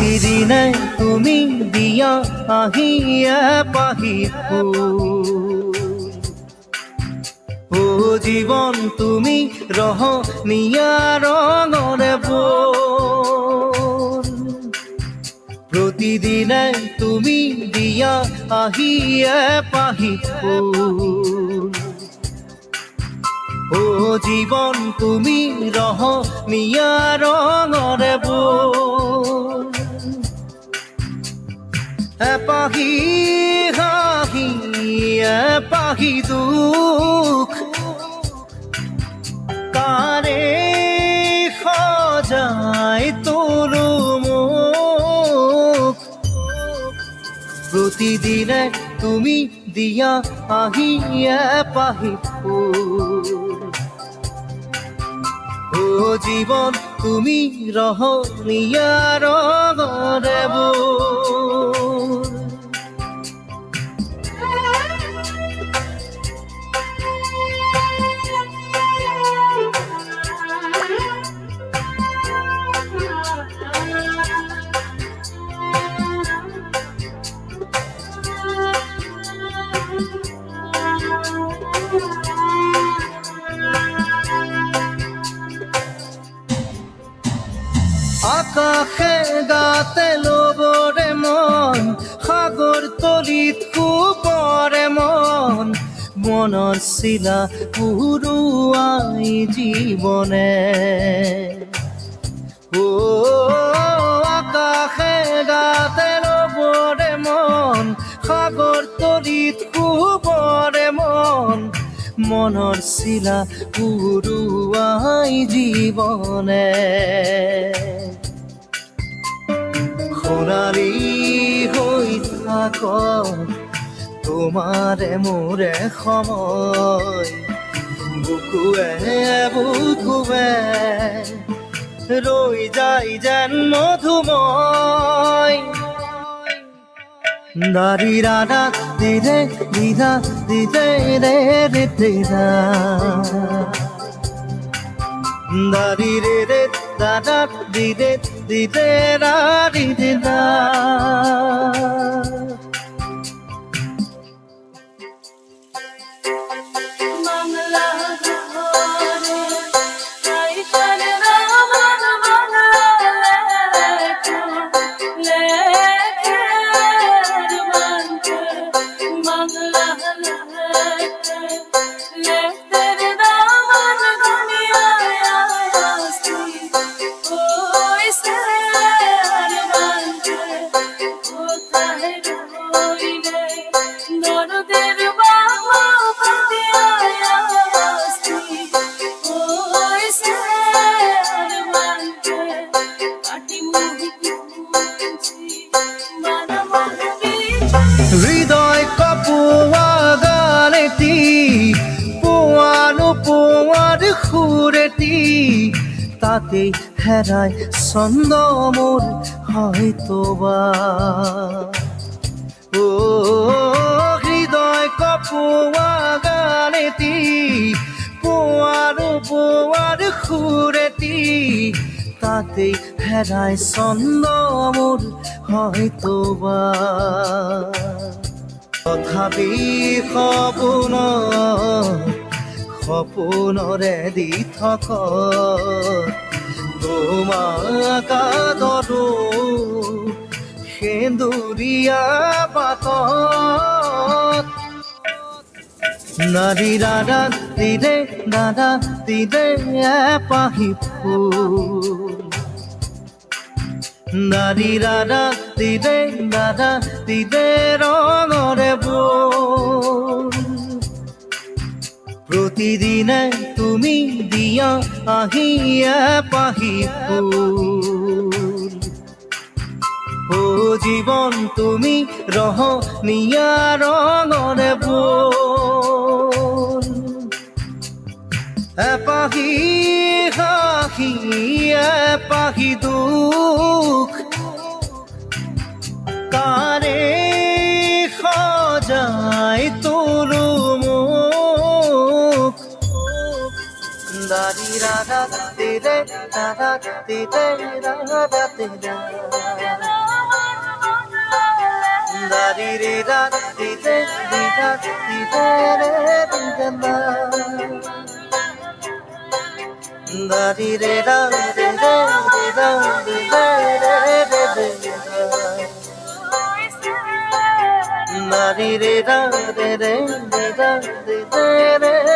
প্ৰতিদিনে তুমি দিয়া আহিয়ে পাহি ও জীৱন তুমি ৰহনীয়া ৰঙৰে বল প্ৰতিদিনে তুমি দিয়া আহিয়ে পাহি ও জীৱন তুমি ৰহনীয়া ৰঙৰে বল এপাহি হাঁহি এপাহি দুখ কাৰে সজাই তোলো মোক প্ৰতিদিনে তুমি দিয়া আহিয়ে পাহি ও জীৱন তুমি ৰহনীয়া ৰঙৰে বল আকাশে গাতে লবৰে মন সাগৰ তলিত শুবৰে মন মনৰ চিলা পুৰুৱাই জীৱনে ও আকাশে গাতে লবৰে মন সাগৰ তলিত শুবৰে মন মনৰ চিলা পুৰুৱাই জীৱনে সোণালী হৈ থাক তোমাৰে মোৰে সময় বুকুৱে বুকুৱে ৰৈ যায় যেন মধুময় দাৰি ৰাধা দিদে দিদা দিদে ৰে ৰে দিদা দারি রে রে দাদা দিদে দিদে রা দিদে দা হৃদয় কপোৱা গানেটি পোৱানো পোৱাৰ সুৰেটি তাতেই হেৰাই ছন্দ মোৰ হয়তোবা ও হৃদয় কপোৱা গানেটি পোৱানো পোৱাৰ সুৰেটি তাতেই হেৰাই ছন্দ মোৰ হয়তোবা তথাপি সপোনৰে দি থাক তোমাক আদৰো সেন্দুৰীয়া পাতত নাৰী দাদা দিদে এপাহি ফুল নাৰী দাদা দিদে ৰঙৰে বল প্ৰতিদিনে তুমি দিয়া আহিয়ে পাহি ফুল ও জীৱন তুমি ৰহনীয়া ৰঙৰে বল এপাহি হাঁহি এপাহি দুখ কাৰে সজাই তোলো মোক দাৰি Radha re da da di re da da di da da di re da di re di da di re re di da da di re da di re di da di re re re re da di re da re re di da di re re